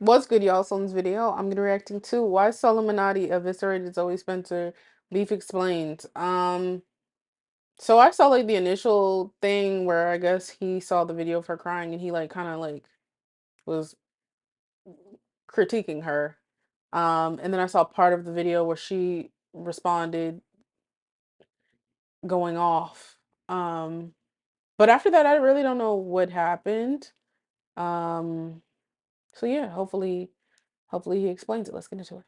What's good, y'all? So in this video, I'm gonna be reacting to why SoLLUMANATI eviscerated Zoe Spencer. Beef explained. So I saw like the initial thing where I guess he saw the video of her crying and he like kind of like was critiquing her. And then I saw part of the video where she responded going off. Um, but after that, I really don't know what happened. Um, so yeah, hopefully he explains it. Let's get into it.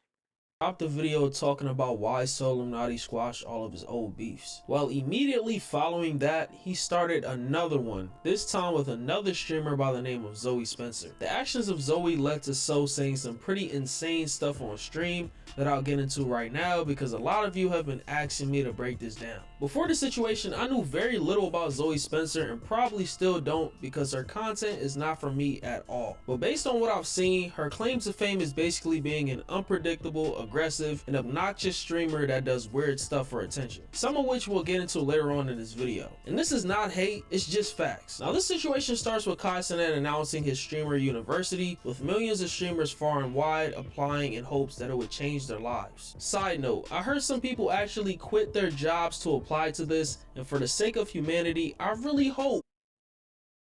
Dropped a video talking about why SoLLUMANATI squashed all of his old beefs. Well, immediately following that, he started another one, this time with another streamer by the name of Zoe Spencer. The actions of Zoe led to So saying some pretty insane stuff on stream that I'll get into right now because a lot of you have been asking me to break this down. Before the situation, I knew very little about Zoe Spencer and probably still don't because her content is not for me at all. But based on what I've seen, her claim to fame is basically being an unpredictable, aggressive, and obnoxious streamer that does weird stuff for attention. Some of which we'll get into later on in this video. And this is not hate, it's just facts. Now this situation starts with Kai Cenat announcing his streamer university, with millions of streamers far and wide applying in hopes that it would change their lives. Side note, I heard some people actually quit their jobs to apply to this, and for the sake of humanity, I really hope.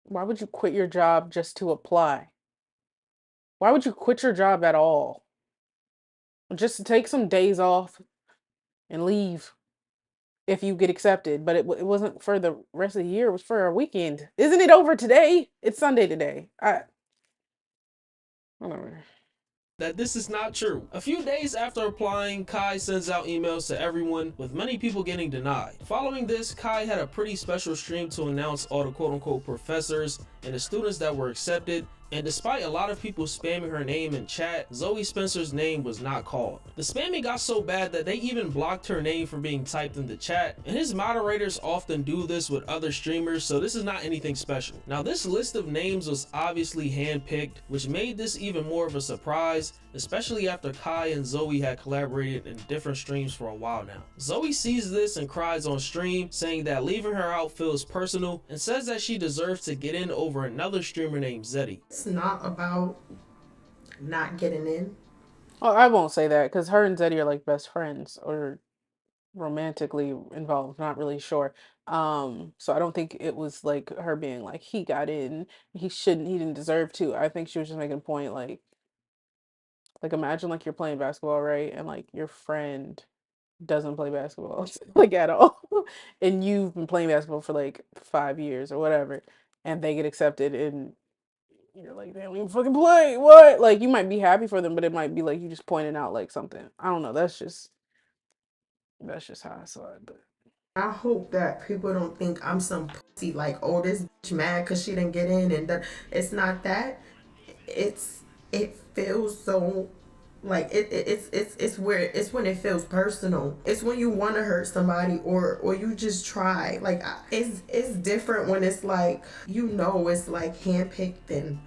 Why would you quit your job just to apply? Why would you quit your job at all? Just to take some days off and leave if you get accepted. But it wasn't for the rest of the year. It was for a weekend. Isn't it over today? It's Sunday today. Whatever. That this is not true. A few days after applying, Kai sends out emails to everyone, with many people getting denied. Following this, Kai had a pretty special stream to announce all the quote-unquote professors and the students that were accepted, and despite a lot of people spamming her name in chat, Zoe Spencer's name was not called. The spamming got so bad that they even blocked her name from being typed in the chat, and his moderators often do this with other streamers, so this is not anything special. Now this list of names was obviously handpicked, which made this even more of a surprise, especially after Kai and Zoe had collaborated in different streams for a while now. Zoe sees this and cries on stream, saying that leaving her out feels personal, and says that she deserves to get in over another streamer named Zeddy. It's not about not getting in. Oh, I won't say that because her and Zeddy are like best friends or romantically involved. Not really sure. So I don't think it was like her being like he got in, he didn't deserve to. I think she was just making a point like imagine like you're playing basketball, right? And like your friend doesn't play basketball like at all. And you've been playing basketball for like 5 years or whatever, and they get accepted and you're like, damn, we fucking play. What? Like you might be happy for them, but it might be like you just pointing out like something. I don't know. That's just how I saw it. But I hope that people don't think I'm some pussy like, oh, this bitch mad because she didn't get in, and that it's not that. It feels so like it's where it's when it feels personal. It's when you want to hurt somebody or you just try. Like it's different when it's like it's like handpicked and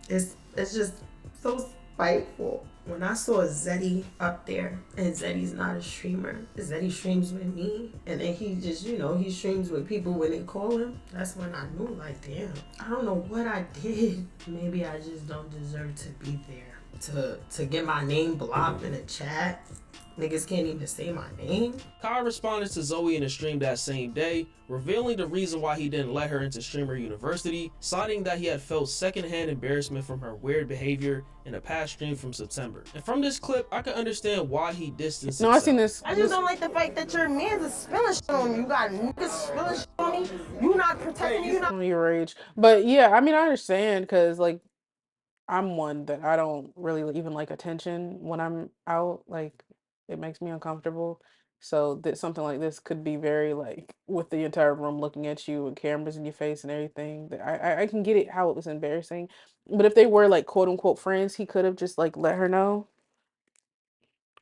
it's just so spiteful. When I saw Zeddy up there, and Zeddy's not a streamer, Zeddy streams with me, and then he just, he streams with people when they call him. That's when I knew, like, damn, I don't know what I did. Maybe I just don't deserve to be there. To get my name blocked in a chat. Niggas can't even say my name. Kai responded to Zoe in a stream that same day, revealing the reason why he didn't let her into streamer university, citing that he had felt secondhand embarrassment from her weird behavior in a past stream from September. And from this clip, I can understand why he distanced himself. no, I seen this. I just don't like the fact that your man's is spilling shit on me. You got niggas spilling shit on me. You not protecting. You not. Your rage, but yeah, I mean, I understand because like I'm one that I don't really even like attention when I'm out. Like it makes me uncomfortable. So that something like this could be very like with the entire room looking at you and cameras in your face and everything. That I can get it how it was embarrassing. But if they were like quote unquote friends, he could have just like let her know.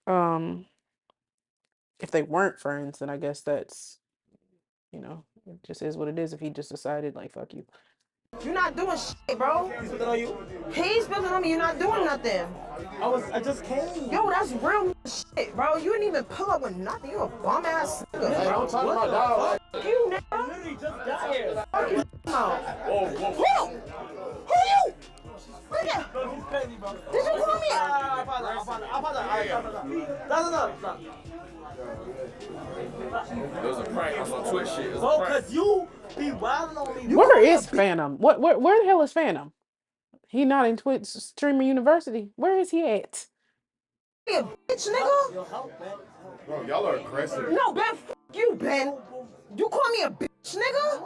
Um, if they weren't friends, then I guess that's it just is what it is. If he just decided like fuck you. You not doing shit, bro. He's spilling on you? He's spilling on me. You're not doing nothing. I just came. Yo, that's real shit, bro. You didn't even pull up with nothing. You a bum ass nigga, Hey, bro. don't talk about dog. Fuck you, nigga. I literally just got here. Fuck you, mouth. Whoa. Who? Who you? nigga. Bro, he's petty, bro. Did you call me? I apologize. Stop. It was a prank. I saw Twitch shit. It was a Bro, prank. cause you be wilding on me. Where is Phantom? Where the hell is Phantom? He not in Twitch Streamer University. Where is he at? You a bitch, nigga. Bro, y'all are aggressive. No, Ben, fuck you, Ben. You call me a bitch, nigga?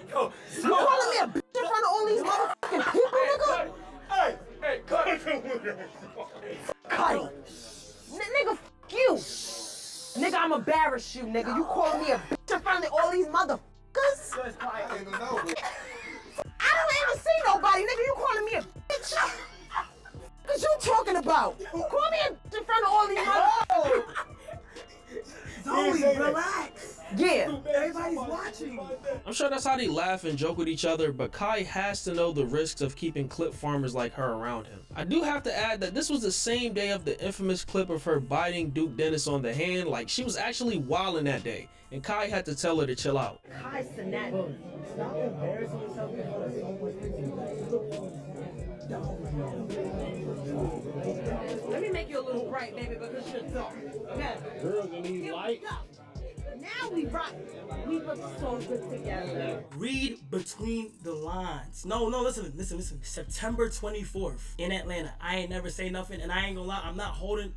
You calling me a bitch in front of all these motherfucking people, nigga? Hey, cut it. Cuddy. Nigga, fuck you. Nigga, I'm embarrassed you, nigga. You calling me a bitch in front of all these motherfuckers? I don't even see nobody, nigga. You calling me a bitch? What you talking about? You call me a bitch in front of all these motherfuckers? Zoe, relax. Yeah. Everybody's watching. I'm sure that's how they laugh and joke with each other, but Kai has to know the risks of keeping clip farmers like her around him. I do have to add that this was the same day of the infamous clip of her biting Duke Dennis on the hand. Like, she was actually wilding that day, and Kai had to tell her to chill out. Hi, Sinat. Stop embarrassing yourself in front of your Let me make you a little bright, baby, because you're dark. Okay? girls that need light. Now we rock. We look so good together. Read between the lines. No, listen. September 24th in Atlanta. I ain't never say nothing, and I ain't gonna lie. I'm not holding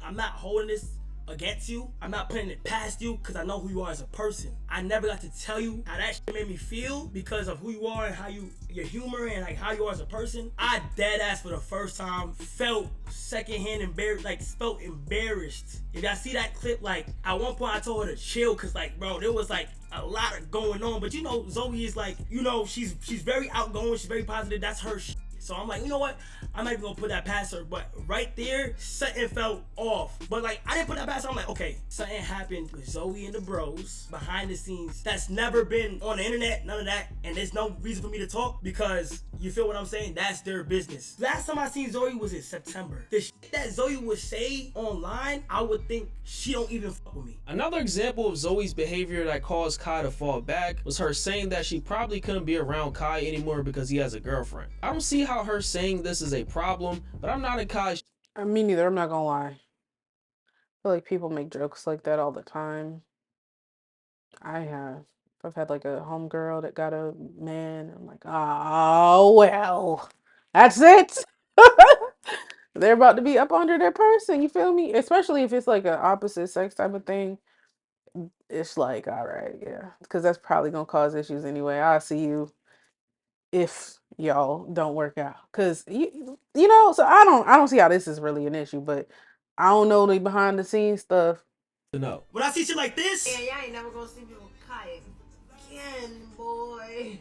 this against you. I'm not putting it past you because I know who you are as a person. I never got to tell you how that shit made me feel because of who you are and how your humor and like how you are as a person. I dead ass for the first time felt secondhand embarrassed, like felt embarrassed. If y'all see that clip, like at one point I told her to chill because like bro, there was like a lot of going on. But you know, Zoe is like, you know, she's very outgoing, she's very positive. That's her shit. So I'm like, you know what? I'm not even gonna put that past her. But right there, something felt off. But like, I didn't put that past her. I'm like, okay, something happened with Zoe and the bros behind the scenes. That's never been on the internet, none of that. And there's no reason for me to talk because you feel what I'm saying? That's their business. Last time I seen Zoe was in September. The shit that Zoe would say online, I would think she don't even fuck with me. Another example of Zoe's behavior that caused Kai to fall back was her saying that she probably couldn't be around Kai anymore because he has a girlfriend. I don't see how her saying this is a problem, but I'm not in Kai's. Me neither. I'm not gonna lie. I feel like people make jokes like that all the time. I have. I've had like a homegirl that got a man. I'm like, oh well, that's it. They're about to be up under their person. You feel me? Especially if it's like an opposite sex type of thing. It's like, all right, yeah, because that's probably gonna cause issues anyway. I'll see you if y'all don't work out, because you know. So I don't see how this is really an issue, but I don't know the behind the scenes stuff. To know. When I see shit like this, Yeah, y'all ain't never gonna see me with Kai again, boy.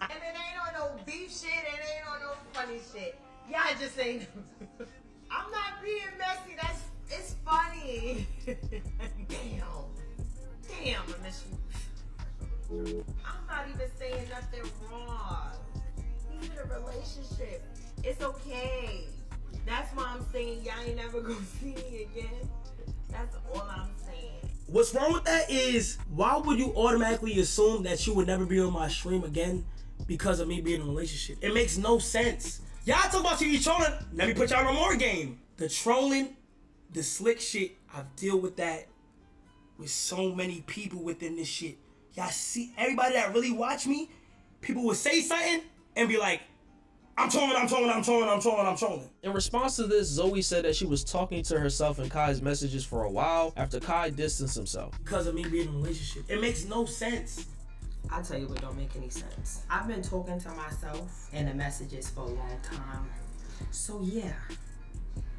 And it ain't on no beef shit, it ain't on no funny shit. Y'all just ain't. I'm not being messy, it's funny. Damn, I miss you. I'm not even saying nothing wrong. He's in a relationship. It's okay. That's why I'm saying y'all ain't never gonna see me again. That's all I'm saying. what's wrong with that is, why would you automatically assume that you would never be on my stream again because of me being in a relationship? It makes no sense. Y'all talk about you trolling. Let me put y'all on more game. The trolling, the slick shit, I've dealt with that with so many people within this shit. Y'all see, everybody that really watch me, people would say something and be like, I'm trolling. In response to this, Zoe said that she was talking to herself in Kai's messages for a while after Kai distanced himself. Because of me being in a relationship. It makes no sense. I'll tell you what don't make any sense. I've been talking to myself in the messages for a long time. So yeah,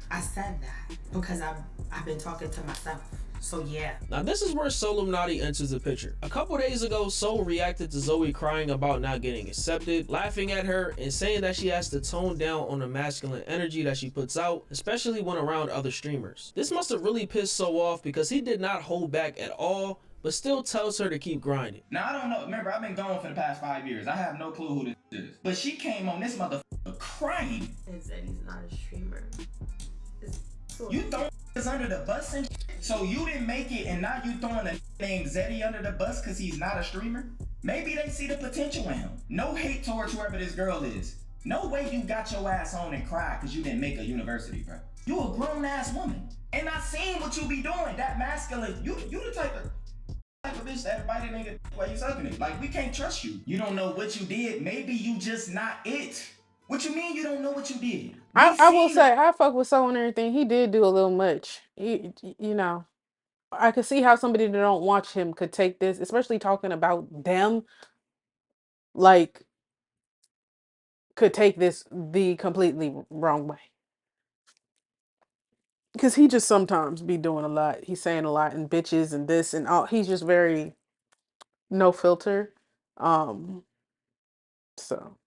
I said that because I've been talking to myself. So yeah. Now this is where SoLLUMANATI enters the picture. A couple days ago, Sol reacted to Zoe crying about not getting accepted, laughing at her, and saying that she has to tone down on the masculine energy that she puts out, especially when around other streamers. This must have really pissed Sol off because he did not hold back at all, but still tells her to keep grinding. Now, I don't know. Remember, I've been gone for the past 5 years. I have no clue who this is. But she came on this motherfucker crying. And said he's not a streamer. You throwing us under the bus and shit? So you didn't make it and now you throwing a named Zeddy under the bus because he's not a streamer? Maybe they see the potential in him. No hate towards whoever this girl is. No way you got your ass on and cried because you didn't make a university, bro. You a grown ass woman. And I seen what you be doing. That masculine, you the type of bitch that bite a nigga while you sucking it. Like, we can't trust you. You don't know what you did. Maybe you just not it. What you mean you don't know what you did? I will say I fuck with Soul and everything. He did do a little much. You know, I could see how somebody that don't watch him could take this, especially talking about them, like could take this the completely wrong way. Because he just sometimes be doing a lot. He's saying a lot and bitches and this and all. He's just very no filter. Um, so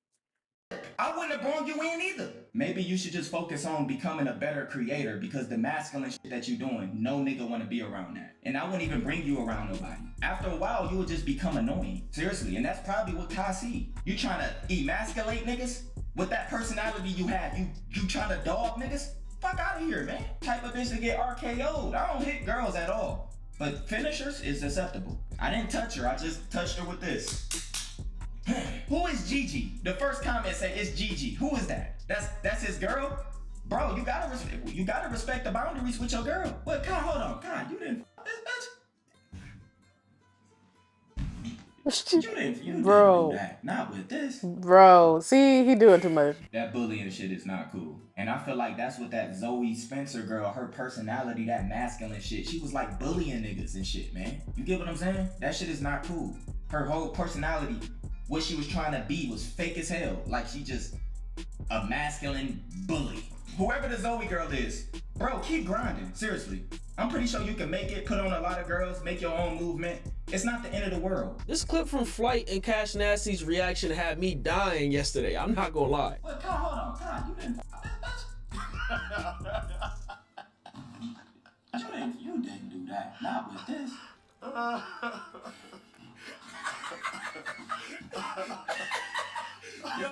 I wouldn't have brought you in either. Maybe you should just focus on becoming a better creator because the masculine shit that you doing, no nigga wanna be around that. And I wouldn't even bring you around nobody. After a while, you would just become annoying. Seriously, and that's probably what Kai see. You trying to emasculate niggas? With that personality you have, you trying to dog niggas? Fuck out of here, man. Type of bitch to get RKO'd. I don't hit girls at all. But finishers is acceptable. I didn't touch her, I just touched her with this. Who is Gigi? The first comment said it's Gigi. Who is that? That's his girl? Bro, you gotta respect the boundaries with your girl. What? God, hold on. God, you didn't f this bitch. You didn't do bro, that. Not with this. bro, see, he doing too much. That bullying shit is not cool. And I feel like that's what that Zoe Spencer girl, her personality, that masculine shit, she was like bullying niggas and shit, man. You get what I'm saying? That shit is not cool. Her whole personality, what she was trying to be was fake as hell. Like she just a masculine bully. Whoever the Zoe girl is, bro, keep grinding. Seriously. I'm pretty sure you can make it, put on a lot of girls, make your own movement. It's not the end of the world. This clip from Flight and Cash Nasty's reaction had me dying yesterday. I'm not gonna lie. Well, God, hold on. God, you didn't you didn't do that. Not with this.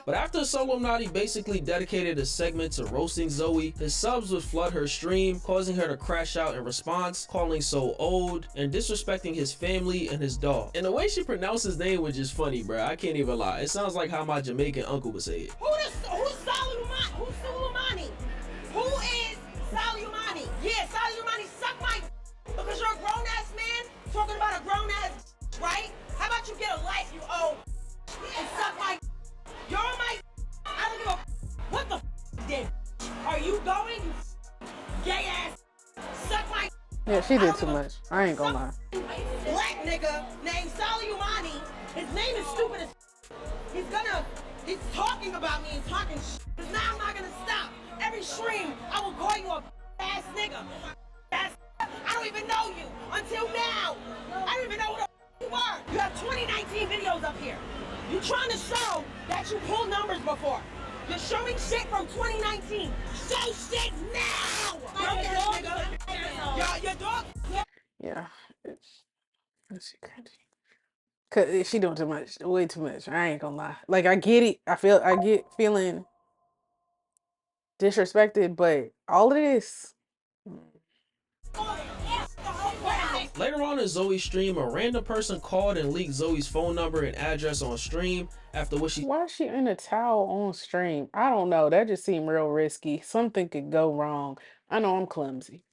But after SoLLUMANATI basically dedicated a segment to roasting Zoe, his subs would flood her stream, causing her to crash out in response, calling So old, and disrespecting his family and his dog. And the way she pronounced his name was just funny, bro. I can't even lie. It sounds like how my Jamaican uncle would say it. Who's SoLLUMANI? Who's SoLLUMANI? Who is SoLLUMANI? Yeah, SoLLUMANI, suck my because you're a grown ass man talking about a grown ass, right? How about you get a life, you old and suck my. You're on my. I don't give a. What the did? Are you going? You gay ass. Suck my. Yeah, she did too much. I ain't gonna lie. Black nigga named SoLLUMANI. His name is stupid as. He's talking about me and talking shit. Cause now I'm not gonna stop. Every stream, I will call you a ass nigga. Ass. I don't even know you until now. I don't even know who the you are. You have 2019 videos up here. You trying to show that you pulled numbers before. You're showing shit from 2019. Show shit now. Your dog. Yeah, she crazy. Cause she doing too much, way too much. I ain't gonna lie. Like I get it. I get feeling disrespected, but all of this. Later on in Zoe's stream, a random person called and leaked Zoe's phone number and address on stream, after which she. Why is she in a towel on stream? I don't know. That just seemed real risky. Something could go wrong. I know I'm clumsy.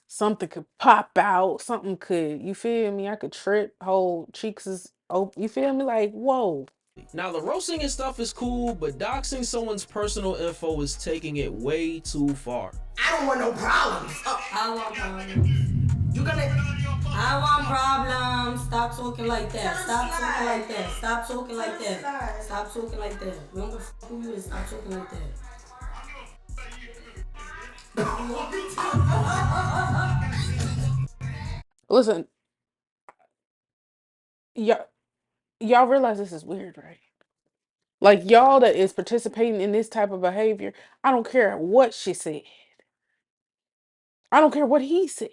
Something could pop out. Something could, you feel me? I could trip. Whole cheeks is open. You feel me? Like, whoa. Now the roasting and stuff is cool, but doxing someone's personal info is taking it way too far. I don't want no problems. I want problems. You gonna. I want problems. Stop talking like that. Stop talking like that. Stop talking like that. Stop talking like that. We don't give a fuck who you is. Stop talking like that. Listen, y'all realize this is weird, right? Like y'all that is participating in this type of behavior, I don't care what she said. I don't care what he said.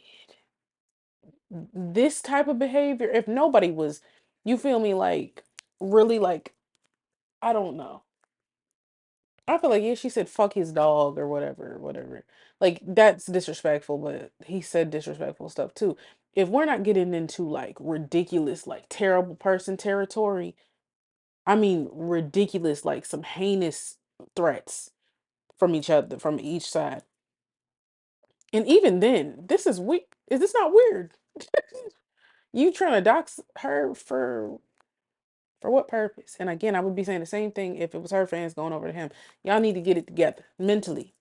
This type of behavior, if nobody was, you feel me, like really like, I don't know. I feel like yeah, she said fuck his dog or whatever, whatever. Like that's disrespectful, but he said disrespectful stuff too. If we're not getting into like ridiculous, like terrible person territory, I mean, ridiculous, like some heinous threats from each other, from each side. And even then, this is weird. Is this not weird? You trying to dox her for what purpose? And again, I would be saying the same thing if it was her fans going over to him. Y'all need to get it together mentally.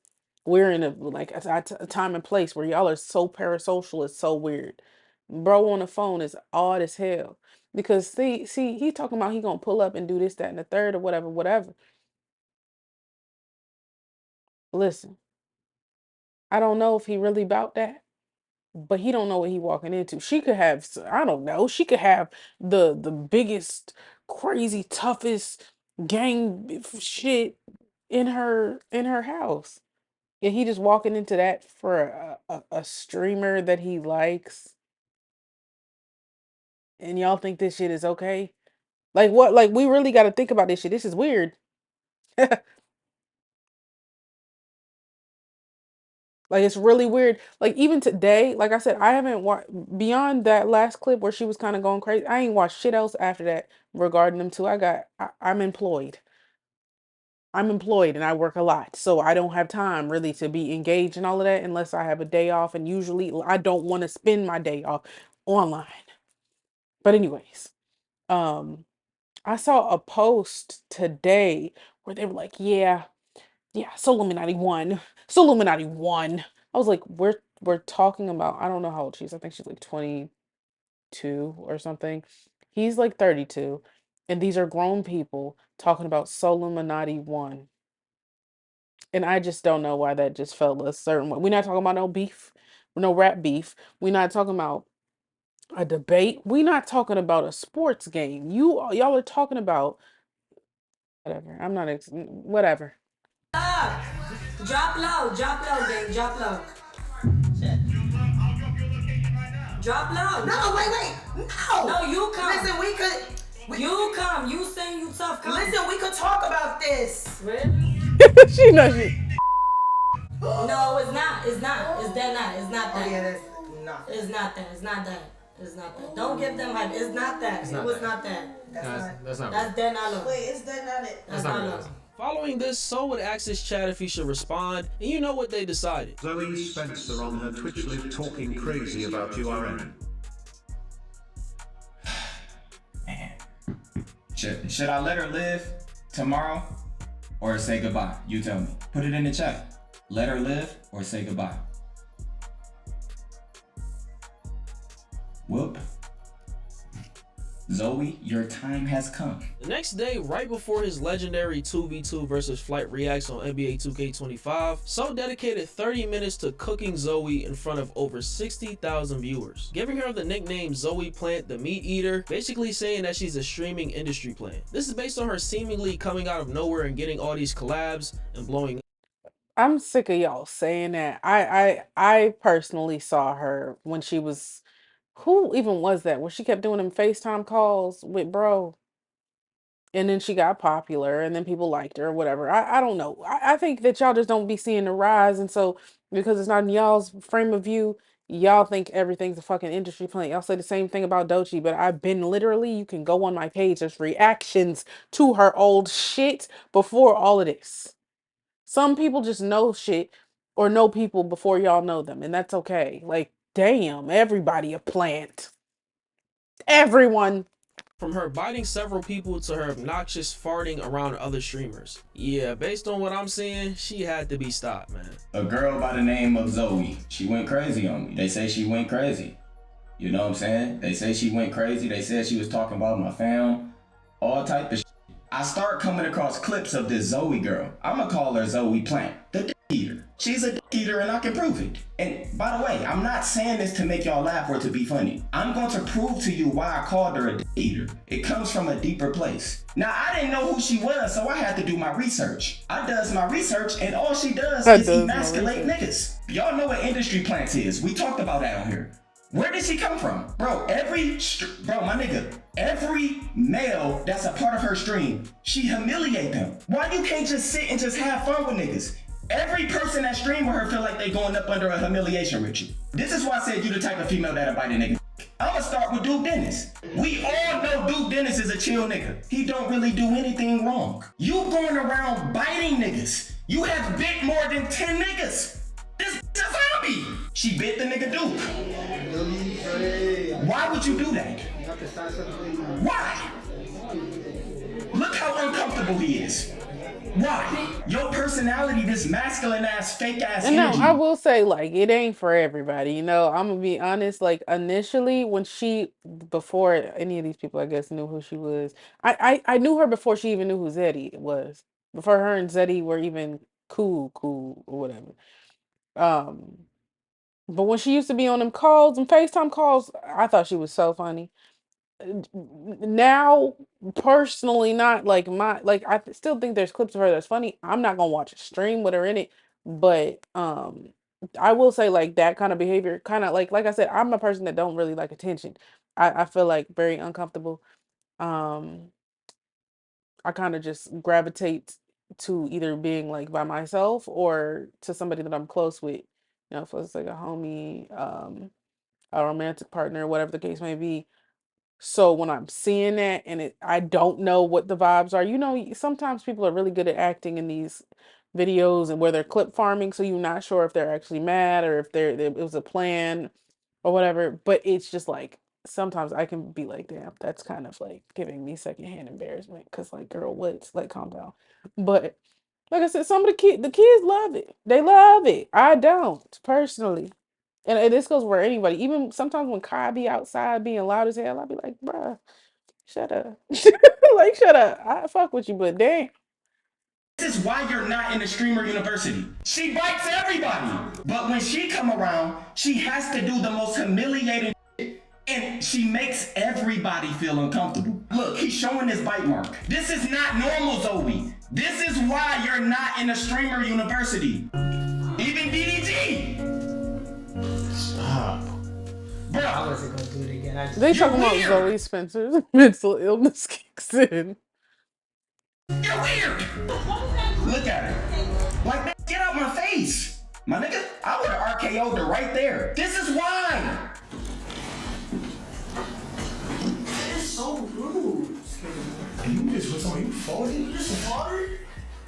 We're in a time and place where y'all are so parasocial. It's so weird. Bro on the phone is odd as hell because see, he talking about he gonna pull up and do this, that, and the third or whatever, whatever. Listen, I don't know if he really about that, but he don't know what he walking into. She could have, I don't know, she could have the biggest, crazy, toughest gang shit in her house. And he just walking into that for a streamer that he likes, and y'all think this shit is okay? Like what? Like we really got to think about this shit. This is weird. Like it's really weird. Like even today, like I said, I haven't watched beyond that last clip where she was kind of going crazy. I ain't watched shit else after that regarding them two. I'm employed. I'm employed and I work a lot, so I don't have time really to be engaged in all of that unless I have a day off. And usually, I don't want to spend my day off online. But anyways, um, I saw a post today where they were like, yeah, SoLLUMANATI won. SoLLUMANATI won. I was like, we're talking about, I don't know how old she is. I think she's like 22 or something. He's like 32. And these are grown people talking about SoLLUMANATI won. And I just don't know why that just felt a certain way. We're not talking about no beef, no rap beef. We're not talking about a debate. We're not talking about a sports game. Y'all are talking about whatever. I'm not whatever. Drop low, gang, drop low. Drop low. No, wait. No. No, you come. Listen, you come. You saying you tough. Come. Listen, we could talk about this. Really? She knows she. No, it's not. It's not. It's that not. It's not that. Oh, yeah, that's not. It's not that. It's not that. It's not that. Don't give them hype. It's not that. It was not that. That's not That's dead not low. Wait, is that not it? That's not low. Following this, So would ask his chat if he should respond, and you know what they decided. Zoe Spencer on her Twitch live talking crazy about URN. Man. Should I let her live tomorrow or say goodbye? You tell me. Put it in the chat. Let her live or say goodbye. Whoop. Zoe, your time has come. The next day, right before his legendary 2v2 versus Flight reacts on NBA 2K25, So dedicated 30 minutes to cooking Zoe in front of over 60,000 viewers, giving her the nickname Zoe Plant the Meat Eater, basically saying that she's a streaming industry plant. This is based on her seemingly coming out of nowhere and getting all these collabs and blowing. I'm sick of y'all saying that. I personally saw her when she was, who even was that? When she kept doing them FaceTime calls with bro. And then she got popular and then people liked her or whatever. I don't know. I think that y'all just don't be seeing the rise. And so because it's not in y'all's frame of view, y'all think everything's a fucking industry plant. Y'all say the same thing about Doechii, but I've been literally, you can go on my page, there's reactions to her old shit before all of this. Some people just know shit or know people before y'all know them, and that's okay. Like, damn, everybody a plant. Everyone. From her biting several people to her obnoxious farting around other streamers. Yeah, based on what I'm seeing, she had to be stopped, man. A girl by the name of Zoe. She went crazy on me. They say she went crazy. You know what I'm saying? They say she went crazy. They said she was talking about my fam. All type of shit. I start coming across clips of this Zoe girl. I'ma call her Zoe Plant, the dick eater. She's a dick eater and I can prove it. And by the way, I'm not saying this to make y'all laugh or to be funny. I'm going to prove to you why I called her a dick eater. It comes from a deeper place. Now, I didn't know who she was, so I had to do my research. I does my research and all she does is emasculate niggas. Y'all know what industry plants is. We talked about that on here. Where did she come from? Bro, my nigga, every male that's a part of her stream, she humiliate them. Why you can't just sit and just have fun with niggas? Every person that stream with her feel like they going up under a humiliation ritual. This is why I said you the type of female that'll bite a nigga. I'ma start with Duke Dennis. We all know Duke Dennis is a chill nigga. He don't really do anything wrong. You going around biting niggas. You have bit more than 10 niggas. This is a zombie. She bit the nigga Duke. Why would you do that? Why? Look how uncomfortable he is. Why? Your personality, this masculine ass, fake ass And no, energy. I will say, like, it ain't for everybody. You know, I'm gonna be honest. Like, initially, before any of these people, I guess, knew who she was, I knew her before she even knew who Zeddy was. Before her and Zeddy were even cool, or whatever. Um, but when she used to be on them calls and FaceTime calls, I thought she was so funny. Now, personally, not like I still think there's clips of her that's funny. I'm not gonna watch a stream with her in it, but I will say, like, that kind of behavior, kind of like I said, I'm a person that don't really like attention. I feel like very uncomfortable. Um, I kind of just gravitate to either being like by myself or to somebody that I'm close with. You know, if it's like a homie, a romantic partner, whatever the case may be. So when I'm seeing that and I don't know what the vibes are, you know, sometimes people are really good at acting in these videos and where they're clip farming, so you're not sure if they're actually mad or if it was a plan or whatever. But it's just like sometimes I can be like, damn, that's kind of like giving me secondhand embarrassment because, like, girl, what's like, calm down. But like I said, some of the kids love it. They love it. I don't personally. And this goes for anybody. Even sometimes when Kai be outside being loud as hell, I'll be like, bruh, shut up. Like, shut up. I fuck with you, but damn. This is why you're not in the streamer university. She bites everybody. But when she come around, she has to do the most humiliating shit, and she makes everybody feel uncomfortable. Look, he's showing his bite mark. This is not normal, Zoe. This is why you're not in a streamer university. Even DDG. Stop. Bro, I wasn't gonna do it again. They talking about weird. Zoe Spencer's mental illness kicks in. You're weird. Look at her. Like, man, get out my face. My nigga, I would have RKO'd her right there. This is why. It's so rude. And you just was on you folded? You just farted?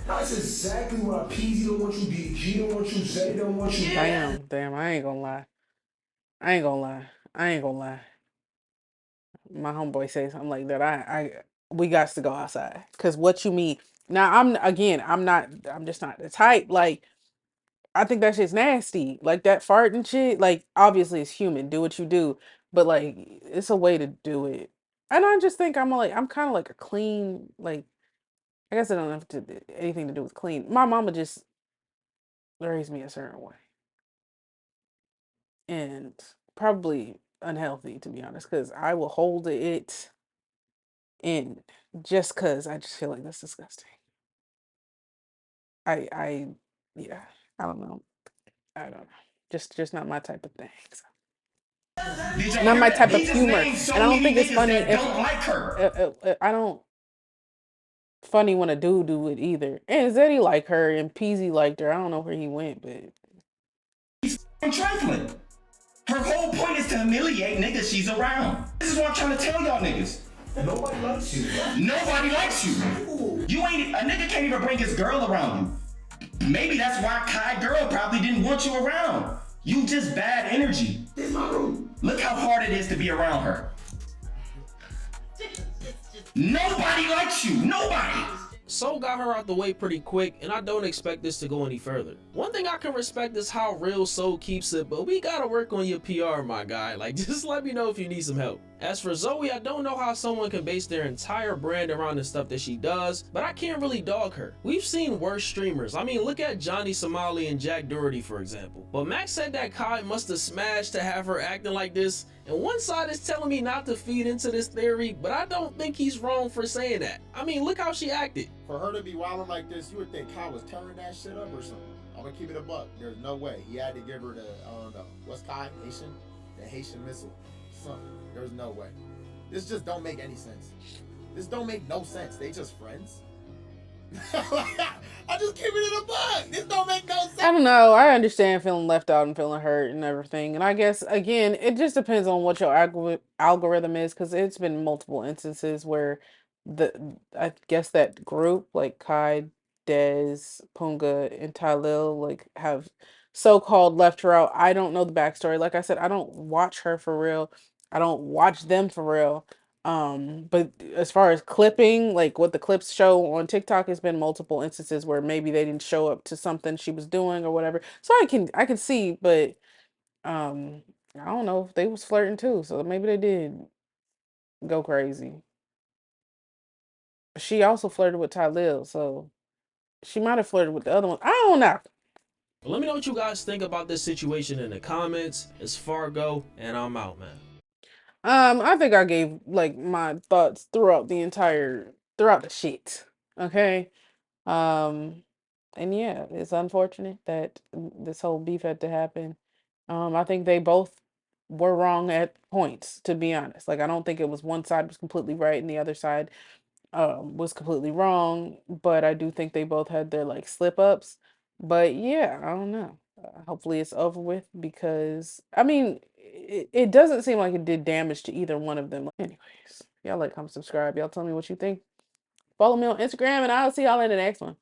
That's exactly why PZ don't want you, DG don't want you, Zay don't want you. Damn, I ain't gonna lie. I ain't gonna lie. My homeboy says something like that. We got to go outside. Cause what you mean? Now I'm just not the type. Like, I think that shit's nasty. Like, that fart and shit. Like, obviously it's human. Do what you do. But like, it's a way to do it. And I just think I'm kind of like a clean, like, I guess I don't have anything to do with clean. My mama just raised me a certain way. And probably unhealthy, to be honest, because I will hold it in just because I just feel like that's disgusting. I yeah, I don't know. I don't know. Just not my type of thing. So. Not my type of He just humor. named so And I don't many think it's niggas funny that if don't like her. I don't funny when a dude do it either. And Zeddy like her and Peasy liked her. I don't know where he went, but He's trifling. Her whole point is to humiliate niggas she's around. This is what I'm trying to tell y'all niggas. Nobody likes you. Nobody likes you. You ain't, a nigga can't even bring his girl around you. Maybe that's why Kai girl probably didn't want you around. You just bad energy. This my room. Look how hard it is to be around her. Nobody likes you. Nobody. So got her out the way pretty quick, and I don't expect this to go any further. One thing I can respect is how real So keeps it, but we gotta work on your PR, my guy. Like, just let me know if you need some help. As for Zoe, I don't know how someone can base their entire brand around the stuff that she does, but I can't really dog her. We've seen worse streamers. I mean, look at Johnny Somali and Jack Doherty, for example. But Max said that Kai must have smashed to have her acting like this, and one side is telling me not to feed into this theory, but I don't think he's wrong for saying that. I mean, look how she acted. For her to be wilding like this, you would think Kai was tearing that shit up or something. I'm gonna keep it a buck. There's no way. He had to give her the, I don't know, what's Kai? Haitian? The Haitian missile. Something. There's no way. This just don't make any sense. This don't make no sense. They just friends? I just keep it in a bug. This don't make no sense. I don't know. I understand feeling left out and feeling hurt and everything. And I guess, again, it just depends on what your algorithm is, because it's been multiple instances where I guess that group, like Kai, Dez, Punga, and Tylil, like have so-called left her out. I don't know the backstory. Like I said, I don't watch her for real. I don't watch them for real. But as far as clipping, like what the clips show on TikTok, has been multiple instances where maybe they didn't show up to something she was doing or whatever. So I can see, but um I don't know if they was flirting too, so maybe they did go crazy. She also flirted with Tylil, so she might have flirted with the other one. I don't know. But let me know what you guys think about this situation in the comments. It's Fargo, and I'm out, man. I think I gave like my thoughts throughout the shit. Okay. Um, and yeah, it's unfortunate that this whole beef had to happen. I think they both were wrong at points, to be honest. Like, I don't think it was one side was completely right and the other side was completely wrong, but I do think they both had their like slip ups. But yeah, I don't know. Hopefully it's over with, because I mean, it doesn't seem like it did damage to either one of them. Anyways, y'all like, comment, subscribe. Y'all tell me what you think. Follow me on Instagram, and I'll see y'all in the next one.